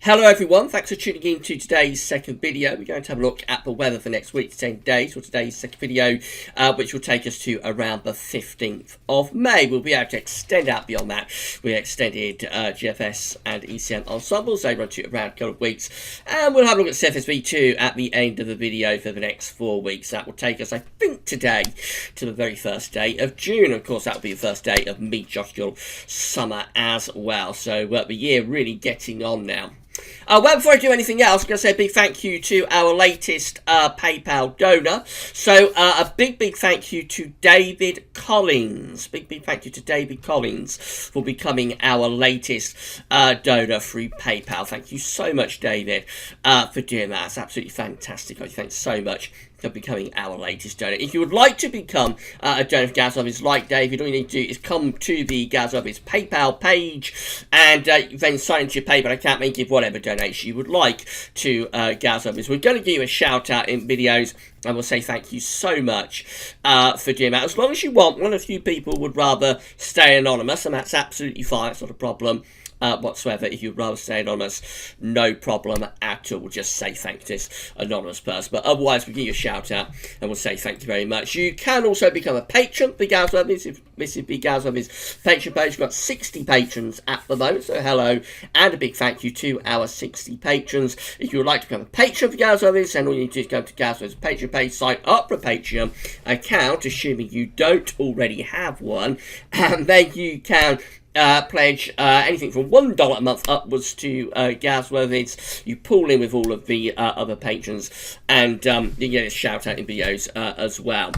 Hello everyone, thanks for tuning in to today's second video. We're going to have a look at the weather for next week's 10 days for today's second video, which will take us to around the 15th of May. We'll be able to extend out beyond that. We extended GFS and ECM ensembles. They run to around a couple of weeks. And we'll have a look at CFSV2 at the end of the video for the next 4 weeks. That will take us, I think, today to the very first day of June. Of course, that will be the first day of mid-jocular summer as well. So the year really getting on now. Well, before I do anything else, I'm going to say a big thank you to our latest PayPal donor. So, a big thank you to David Collins. Big thank you to David Collins for becoming our latest donor through PayPal. Thank you so much, David, for doing that. It's absolutely fantastic. Thanks so much for becoming our latest donor. If you would like to become a donor for Gaz Office like David, all you need to do is come to the Gaz Office PayPal page and then sign into your PayPal account and give whatever donation you would like to Gaz Office. We're going to give you a shout out in videos and we'll say thank you so much for doing that. As long as you want, one or a few people would rather stay anonymous, and that's absolutely fine. It's not a problem whatsoever. If you'd rather stay anonymous, no problem at all. Just say thank you to this anonymous person. But otherwise, we'll give you a shout out and we'll say thank you very much. You can also become a patron for Gaz Office. This is Big Gaz Office patron page. We've got 60 patrons at the moment, so hello and a big thank you to our 60 patrons. If you would like to become a patron for Gaz Office, then all you need to do is go to Gaz Office patron page, sign up for a Patreon account, assuming you don't already have one, and then you can pledge anything from $1 a month upwards to Gazworthies. You pool in with all of the other patrons, and you get a shout out in videos as well,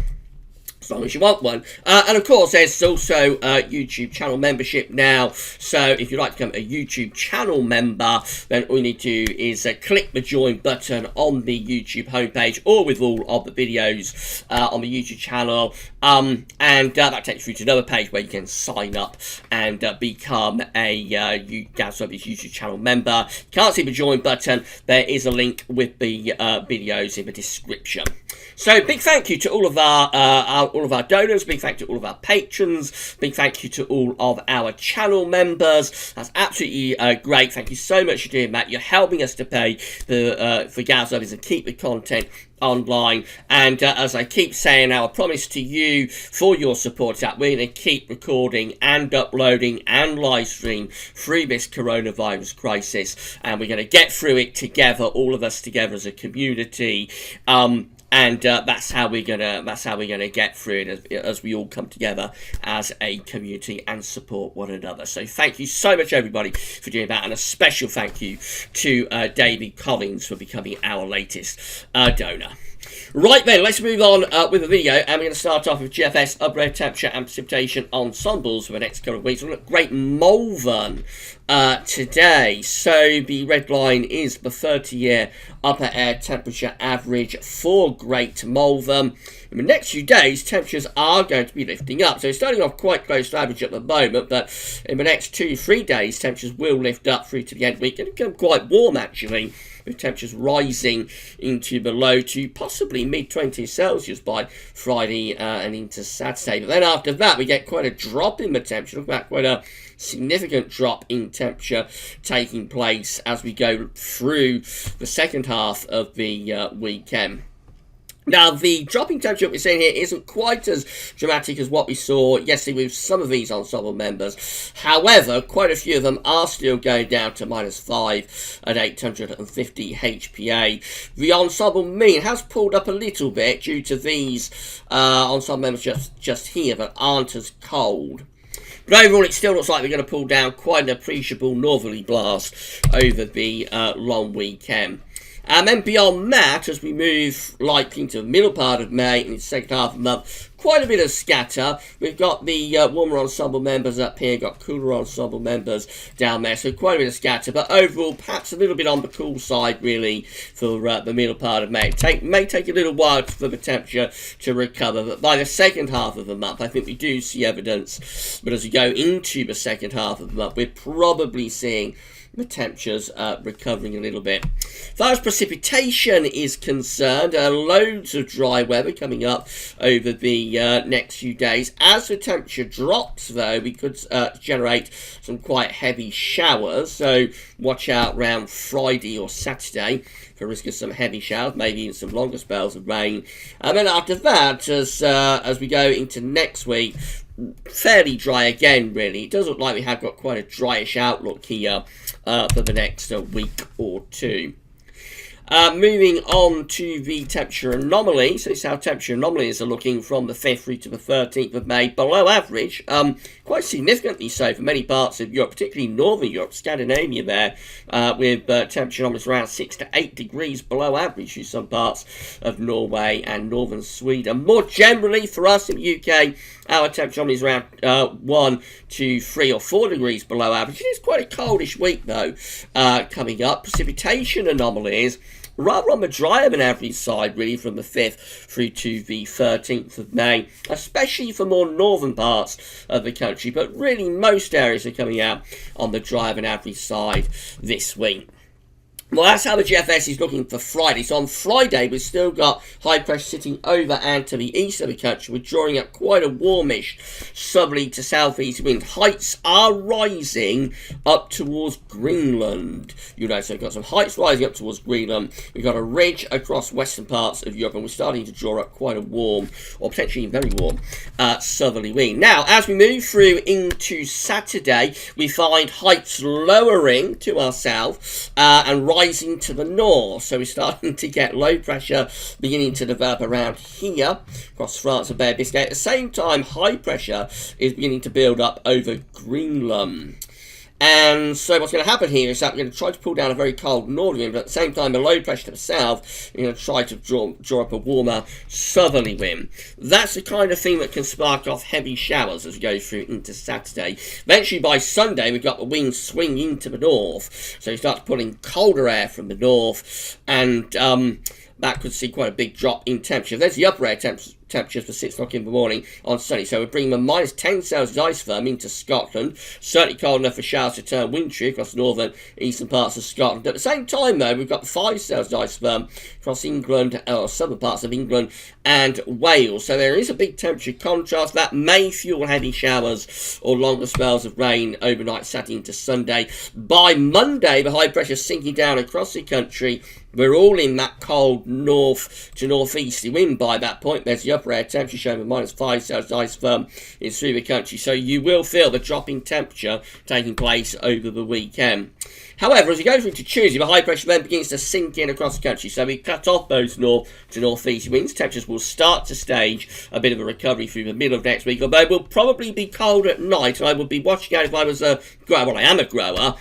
as long as you want one. And of course, there's also YouTube channel membership now. So if you'd like to become a YouTube channel member, then all you need to do is click the join button on the YouTube homepage, or with all of the videos on the YouTube channel. And that takes you to another page where you can sign up and become a Gaz Office YouTube channel member. If you can't see the join button, there is a link with the videos in the description. So big thank you to all of our donors, big thank you to all of our patrons, big thank you to all of our channel members. That's absolutely great. Thank you so much for doing that. You're helping us to pay for Gaz Office and keep the content online, and as I keep saying, our promise to you for your support is that we're going to keep recording and uploading and live stream through this coronavirus crisis, and we're going to get through it together, all of us together as a community. And that's how we're gonna get through it as we all come together as a community and support one another. So thank you so much, everybody, for doing that, and a special thank you to David Collins for becoming our latest donor. Right then, let's move on with the video, and we're going to start off with GFS, upper temperature and precipitation ensembles for the next couple of weeks. We're looking at Great Malvern today. So the red line is the 30-year upper air temperature average for Great Malvern. In the next few days, temperatures are going to be lifting up. So it's starting off quite close to average at the moment, but in the next 2-3 days, temperatures will lift up through to the end of the week and become quite warm, actually, with temperatures rising into the low to possibly mid-20s Celsius by Friday and into Saturday. But then after that, we get quite a drop in the temperature. Look at quite a significant drop in temperature taking place as we go through the second half of the weekend. Now, the dropping temperature we're seeing here isn't quite as dramatic as what we saw yesterday with some of these ensemble members. However, quite a few of them are still going down to -5 at 850 HPA. The ensemble mean has pulled up a little bit due to these ensemble members just here that aren't as cold. But overall, it still looks like we're going to pull down quite an appreciable northerly blast over the long weekend. And then beyond that, as we move likely into the middle part of May and the second half of the month, quite a bit of scatter. We've got the warmer ensemble members up here, got cooler ensemble members down there, so quite a bit of scatter. But overall, perhaps a little bit on the cool side, really, for the middle part of May. It may take a little while for the temperature to recover, but by the second half of the month, I think we do see evidence. But as we go into the second half of the month, we're probably seeing the temperatures recovering a little bit. As far as precipitation is concerned, loads of dry weather coming up over the next few days. As the temperature drops, though, we could generate some quite heavy showers, so watch out around Friday or Saturday for risk of some heavy showers, maybe even some longer spells of rain. And then after that, as we go into next week, fairly dry again, really. It does look like we have got quite a dryish outlook here for the next week or two. Moving on to the temperature anomaly. So this is how temperature anomalies are looking from the 5th through to the 13th of May. Below average, quite significantly so for many parts of Europe, particularly Northern Europe, Scandinavia there, with temperature anomalies around 6 to 8 degrees below average in some parts of Norway and northern Sweden. More generally, for us in the UK, our temperature anomaly is around 1 to 3 or 4 degrees below average. It is quite a coldish week, though, coming up. Precipitation anomalies rather on the drier than average side, really, from the 5th through to the 13th of May, especially for more northern parts of the country, but really most areas are coming out on the drier than average side this week. Well, that's how the GFS is looking for Friday. So on Friday, we've still got high pressure sitting over and to the east of the country. We're drawing up quite a warmish southerly to southeast wind. Heights are rising up towards Greenland. You know, so we've got some heights rising up towards Greenland. We've got a ridge across western parts of Europe, and we're starting to draw up quite a warm, or potentially very warm, southerly wind. Now, as we move through into Saturday, we find heights lowering to our south and rising to the north, so we're starting to get low pressure beginning to develop around here across France and Bay of Biscay. At the same time, high pressure is beginning to build up over Greenland. And so what's going to happen here is that we're going to try to pull down a very cold northern wind, but at the same time, a low pressure to the south, we're going to try to draw up a warmer southerly wind. That's the kind of thing that can spark off heavy showers as we go through into Saturday. Eventually, by Sunday, we've got the wind swing into the north, so you start pulling colder air from the north, and that could see quite a big drop in temperature. There's the upper air temperatures for 6 o'clock in the morning on Sunday. So we're bringing the minus 10 Celsius isotherm into Scotland. Certainly cold enough for showers to turn wintry across the northern eastern parts of Scotland. At the same time, though, we've got the 5 Celsius isotherm across England, or southern parts of England and Wales. So there is a big temperature contrast that may fuel heavy showers or longer spells of rain overnight Saturday into Sunday. By Monday, the high pressure sinking down across the country. We're all in that cold north to northeasterly wind by that point. There's the upper air temperature showing the minus 5 Celsius isotherm is through the country. So you will feel the drop in temperature taking place over the weekend. However, as we go through to Tuesday, the high pressure then begins to sink in across the country. So we cut off those north to northeast winds. Temperatures will start to stage a bit of a recovery through the middle of next week, although it will probably be cold at night. And I would be watching out if I was a grower. Well, I am a grower.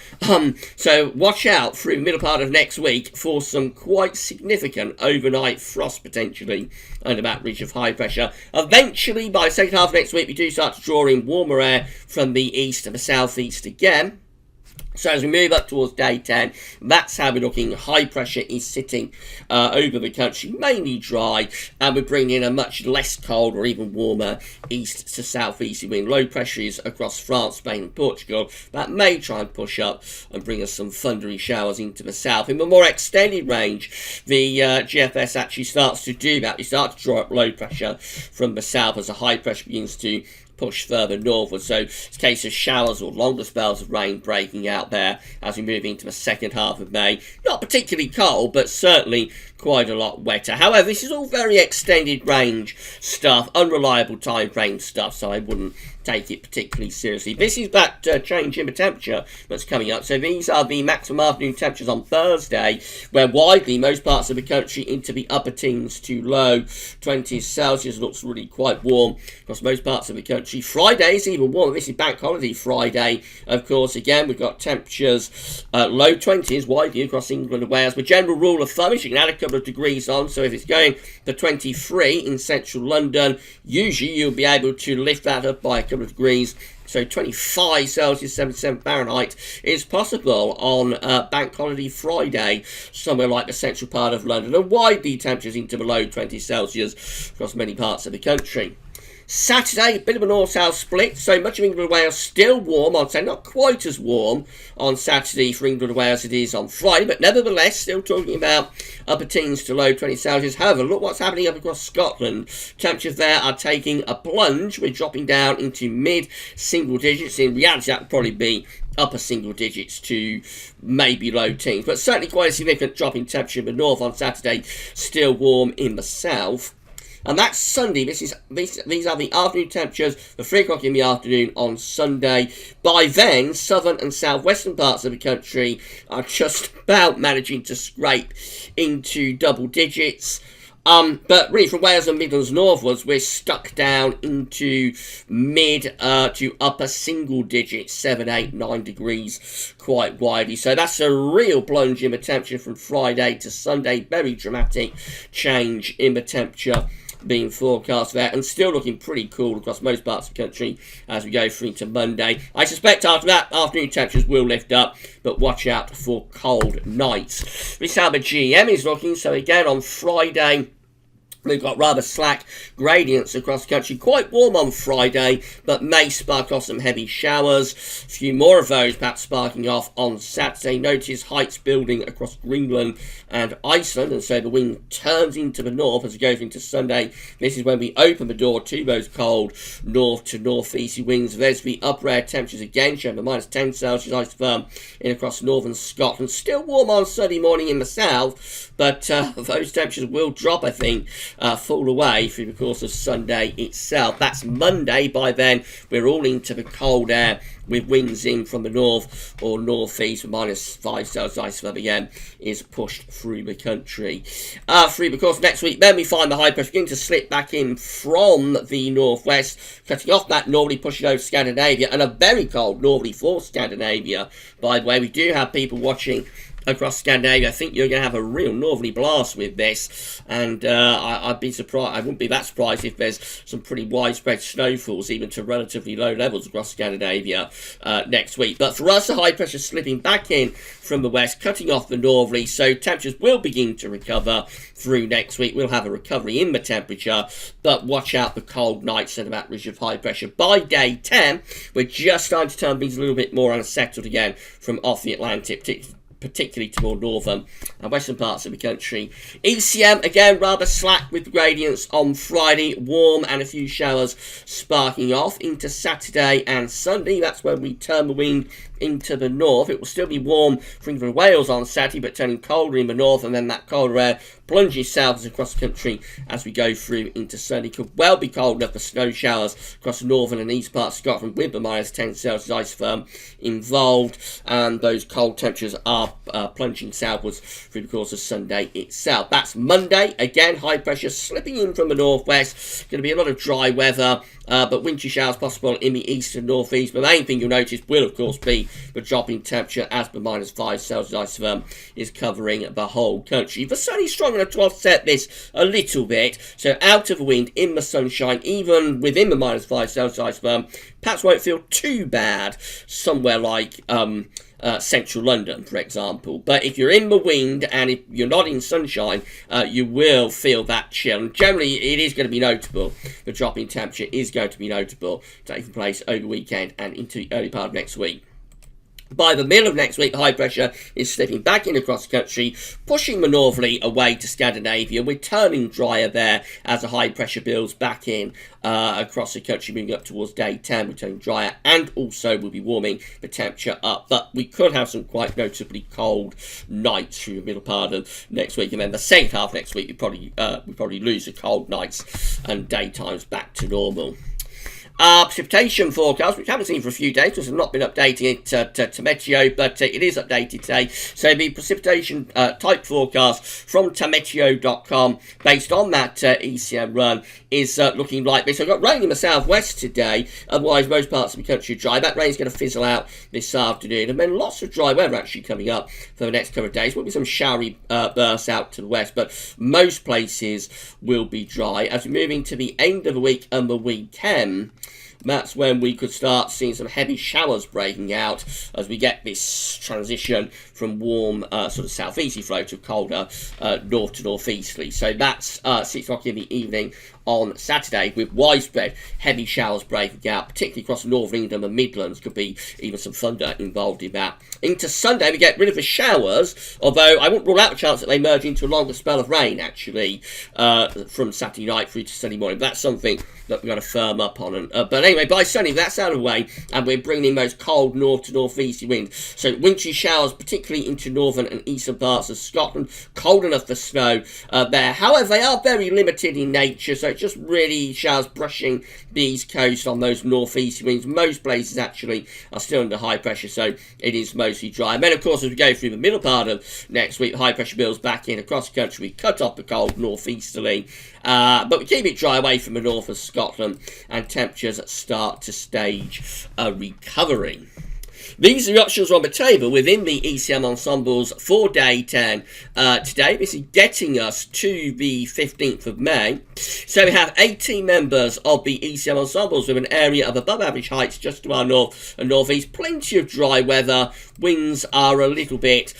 So watch out through the middle part of next week for some quite significant overnight frost potentially under that ridge of high pressure. Eventually, by the second half of next week, we do start to draw in warmer air from the east and the southeast again. So as we move up towards day 10, that's how we're looking. High pressure is sitting over the country, mainly dry, and we're bringing in a much less cold or even warmer east to southeast wind. Low pressure is across France, Spain and Portugal. That may try and push up and bring us some thundery showers into the south. In the more extended range, the GFS actually starts to do that. We start to draw up low pressure from the south as the high pressure begins to push further northward. So it's a case of showers or longer spells of rain breaking out there as we move into the second half of May. Not particularly cold, but certainly quite a lot wetter. However, this is all very extended range stuff, unreliable time frame stuff, so I wouldn't take it particularly seriously. This is that change in the temperature that's coming up. So these are the maximum afternoon temperatures on Thursday, where widely most parts of the country into the upper teens to low 20s Celsius. Looks really quite warm across most parts of the country. Friday is even warmer. This is Bank Holiday Friday, of course. Again, we've got temperatures low 20s widely across England and Wales. The general rule of thumb is you can add a couple of degrees on. So if it's going for 23 in central London, usually you'll be able to lift that up by a couple of degrees. So 25 Celsius, 77 Fahrenheit is possible on Bank Holiday Friday, somewhere like the central part of London, and widely temperatures into below 20 Celsius across many parts of the country. Saturday, a bit of a north-south split, so much of England and Wales still warm. I'd say not quite as warm on Saturday for England and Wales as it is on Friday, but nevertheless, still talking about upper teens to low 20 Celsius. However, look what's happening up across Scotland. Temperatures there are taking a plunge. We're dropping down into mid-single digits. In reality, that would probably be upper single digits to maybe low teens, but certainly quite a significant drop in temperature in the north on Saturday, still warm in the south. And that's Sunday. These are the afternoon temperatures for 3 o'clock in the afternoon on Sunday. By then, southern and southwestern parts of the country are just about managing to scrape into double digits. But really from Wales and Midlands northwards, we're stuck down into mid to upper single digits, 7, 8, 9 degrees quite widely. So that's a real plunge in the temperature from Friday to Sunday. Very dramatic change in the temperature being forecast there, and still looking pretty cool across most parts of the country as we go through to Monday. I suspect after that, afternoon temperatures will lift up, but watch out for cold nights. This is how the GM is looking. So again, on Friday, we've got rather slack gradients across the country. Quite warm on Friday, but may spark off some heavy showers. A few more of those perhaps sparking off on Saturday. Notice heights building across Greenland and Iceland, and so the wind turns into the north as it goes into Sunday. This is when we open the door to those cold north to northeasterly winds. There's the upper air temperatures again, showing the minus 10 Celsius ice firm in across northern Scotland. Still warm on Sunday morning in the south, but those temperatures will drop, I think, fall away through the course of Sunday itself. That's Monday. By then, we're all into the cold air with winds in from the north or northeast. Minus 5 Celsius ice firm again is pushed through the country. Through the course of next week, then we find the high pressure beginning to slip back in from the northwest, cutting off that northerly, pushing over Scandinavia, and a very cold northerly for Scandinavia. By the way, we do have people watching across Scandinavia. I think you're going to have a real northerly blast with this, and I'd be surprised. I wouldn't be that surprised if there's some pretty widespread snowfalls, even to relatively low levels across Scandinavia next week. But for us, the high pressure slipping back in from the west, cutting off the northerly, so temperatures will begin to recover through next week. We'll have a recovery in the temperature, but watch out for cold nights and that ridge of high pressure. By day 10, we're just starting to turn things a little bit more unsettled again from off the Atlantic, particularly to more northern and western parts of the country. ECM, again, rather slack with the gradients on Friday. Warm and a few showers sparking off into Saturday and Sunday. That's when we turn the wind into the north. It will still be warm for England and Wales on Saturday, but turning colder in the north, and then that colder air plunges southwards across the country as we go through into Sunday. Could well be cold enough for snow showers across the northern and east parts of Scotland with the minus 10 Celsius ice firm involved, and those cold temperatures are plunging southwards through the course of Sunday itself. That's Monday. Again, high pressure slipping in from the northwest. Going to be a lot of dry weather, but wintry showers possible in the east and northeast. The main thing you'll notice will, of course, be the drop in temperature as the minus 5 Celsius ice firm is covering the whole country. The sun is strong enough to offset this a little bit, so out of the wind, in the sunshine, even within the minus 5 Celsius ice firm, perhaps won't feel too bad somewhere like central London, for example. But if you're in the wind and if you're not in sunshine, you will feel that chill. And generally, it is going to be notable. The drop in temperature is going to be notable, taking place over the weekend and into the early part of next week. By the middle of next week, high pressure is slipping back in across the country, pushing the northerly away to Scandinavia. We're turning drier there as the high pressure builds back in across the country, moving up towards day 10. We're turning drier, and also we'll be warming the temperature up. But we could have some quite noticeably cold nights through the middle part of next week, and then the second half of next week we probably lose the cold nights and daytimes back to normal. Precipitation forecast, which we haven't seen for a few days, because I've not been updating it to Meteo, but it is updated today. So the precipitation type forecast from tameteo.com, based on that ECM run, is looking like this. I've got rain in the southwest today, otherwise most parts of the country are dry. That rain's going to fizzle out this afternoon, and then lots of dry weather actually coming up for the next couple of days. Will be some showery bursts out to the west, but most places will be dry. As we move into the end of the week and the weekend, that's when we could start seeing some heavy showers breaking out as we get this transition from warm sort of southeasterly flow to colder north to northeasterly. So that's 6 o'clock in the evening on Saturday, with widespread heavy showers breaking out, particularly across northern England and Midlands. Could be even some thunder involved in that. Into Sunday, we get rid of the showers, although I wouldn't rule out the chance that they merge into a longer spell of rain, actually, from Saturday night through to Sunday morning. That's something that we're going to firm up on. But anyway, by Sunday, that's out of the way, and we're bringing in those cold north to northeasterly winds. So wintry showers, particularly into northern and eastern parts of Scotland. Cold enough for snow there. However, they are very limited in nature, so it's just really showers brushing the east coast on those northeasterly winds. Most places actually are still under high pressure, so it is mostly dry. And then, of course, as we go through the middle part of next week, high pressure builds back in across the country. We cut off the cold northeasterly, but we keep it dry away from the north of Scotland, and temperatures start to stage a recovery. These are the options on the table within the ECM ensembles for day 10 today. This is getting us to the 15th of May. So we have 18 members of the ECM ensembles with an area of above average heights just to our north and northeast. Plenty of dry weather. Winds are a little bit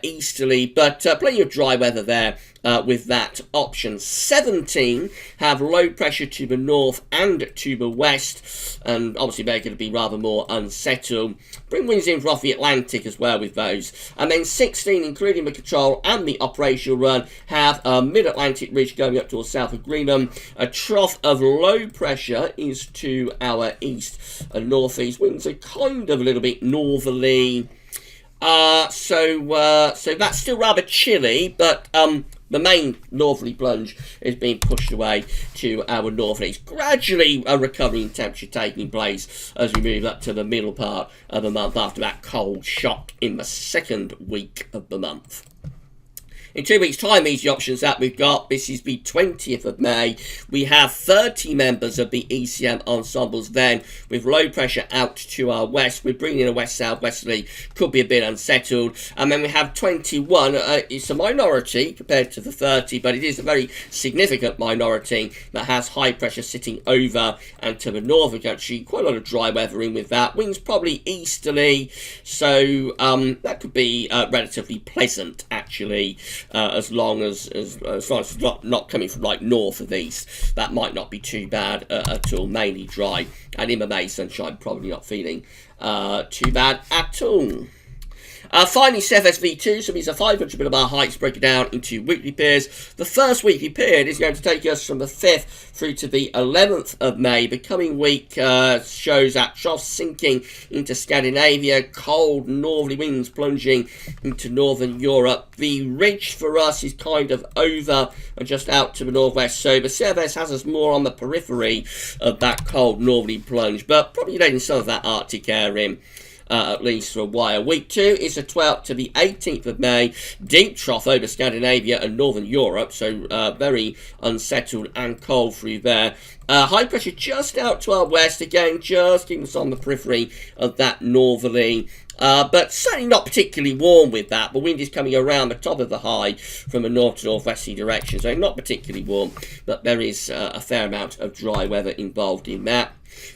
easterly, but plenty of dry weather there with that option. 17 have low pressure to the north and to the west, and obviously they're going to be rather more unsettled. Bring winds in off the Atlantic as well with those. And then 16, including the control and the operational run, have a mid-Atlantic ridge going up towards south of Greenland. A trough of low pressure is to our east and northeast. Winds are kind of a little bit northerly. So that's still rather chilly, but the main northerly plunge is being pushed away to our north and east. Gradually a recovery in temperature taking place as we move up to the middle part of the month after that cold shock in the second week of the month. In 2 weeks' time, these are the options that we've got. This is the 20th of May. We have 30 members of the ECM ensembles then, with low pressure out to our west. We're bringing in a west-south-westerly, could be a bit unsettled. And then we have 21. It's a minority compared to the 30, but it is a very significant minority that has high pressure sitting over and to the north of the country. Quite a lot of dry weather in with that. Winds probably easterly, so that could be relatively pleasant, actually. As long as it's not coming from like north of east, that might not be too bad at all. Mainly dry, and in the May sunshine, probably not feeling too bad at all. Finally, CFSV2, so these are 500 millibar heights broken down into weekly periods. The first weekly period is going to take us from the 5th through to the 11th of May. The coming week shows that trough sinking into Scandinavia, cold northerly winds plunging into northern Europe. The ridge for us is kind of over and just out to the northwest, so the CFS has us more on the periphery of that cold northerly plunge, but probably letting some of that Arctic air in. At least for a while. Week 2 is the 12th to the 18th of May. Deep trough over Scandinavia and northern Europe, so very unsettled and cold through there. High pressure just out to our west, again, just keeping us on the periphery of that northerly. But certainly not particularly warm with that. The wind is coming around the top of the high from a north to northwesterly direction, so not particularly warm, but there is a fair amount of dry weather involved in that.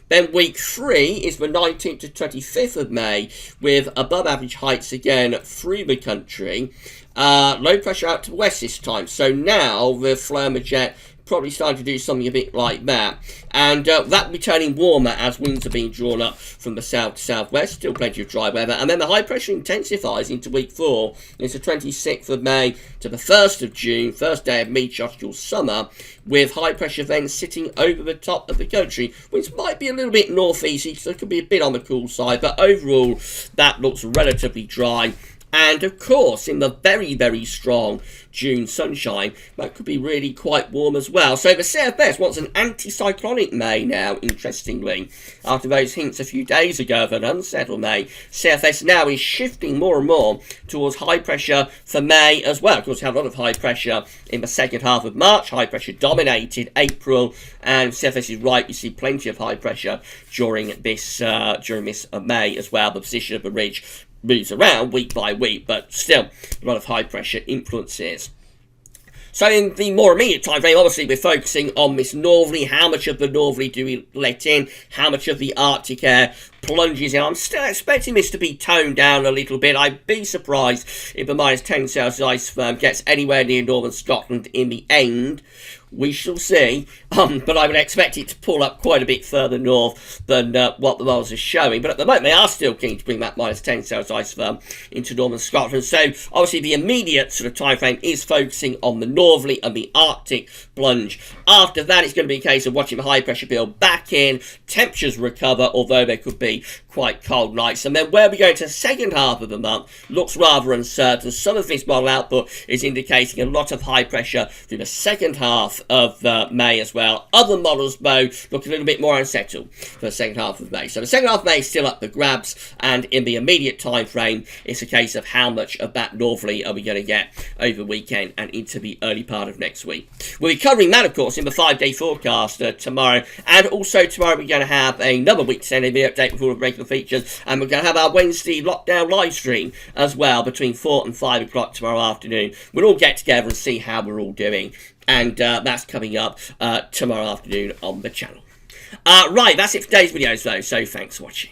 Then week 3 is the 19th to 25th of May, with above average heights again through the country. Low pressure out to the west this time, so now the flow jet probably starting to do something a bit like that, and that will be turning warmer as winds are being drawn up from the south to southwest. Still plenty of dry weather, and then the high pressure intensifies into week 4. It's the 26th of May to the 1st of June, first day of meteorological summer, with high pressure then sitting over the top of the country, which might be a little bit northeasterly, so it could be a bit on the cool side, but overall that looks relatively dry. And of course, in the very, very strong June sunshine, that could be really quite warm as well. So the CFS wants an anticyclonic May now, interestingly. After those hints a few days ago of an unsettled May, CFS now is shifting more and more towards high pressure for May as well. Of course, we have a lot of high pressure in the second half of March. High pressure dominated April, and CFS is right. You see plenty of high pressure during this May as well. The position of the ridge moves around week by week, but still a lot of high pressure influences. So in the more immediate time frame, obviously we're focusing on Miss Northerly. How much of the Northerly do we let in? How much of the Arctic air plunges in? I'm still expecting this to be toned down a little bit. I'd be surprised if the -10 Celsius ice firm gets anywhere near northern Scotland in the end. We shall see, but I would expect it to pull up quite a bit further north than what the models are showing. But at the moment, they are still keen to bring that -10 Celsius ice firm into northern Scotland. So obviously, the immediate sort of time frame is focusing on the northerly and the Arctic plunge. After that, it's going to be a case of watching the high pressure build back in, temperatures recover, although there could be quite cold nights. And then where we go to the second half of the month looks rather uncertain. Some of this model output is indicating a lot of high pressure through the second half of May as well. Other models, though, look a little bit more unsettled for the second half of May. So the second half of May is still up for grabs, and in the immediate time frame, it's a case of how much of that northerly are we going to get over the weekend and into the early part of next week. We'll be covering that, of course, in the 5-day forecast tomorrow, and also tomorrow we're going to have another week's NAV update before the regular features, and we're going to have our Wednesday lockdown live stream as well between 4 and 5 o'clock tomorrow afternoon. We'll all get together and see how we're all doing, and that's coming up tomorrow afternoon on the channel. Right, that's it for today's videos though, so thanks for watching.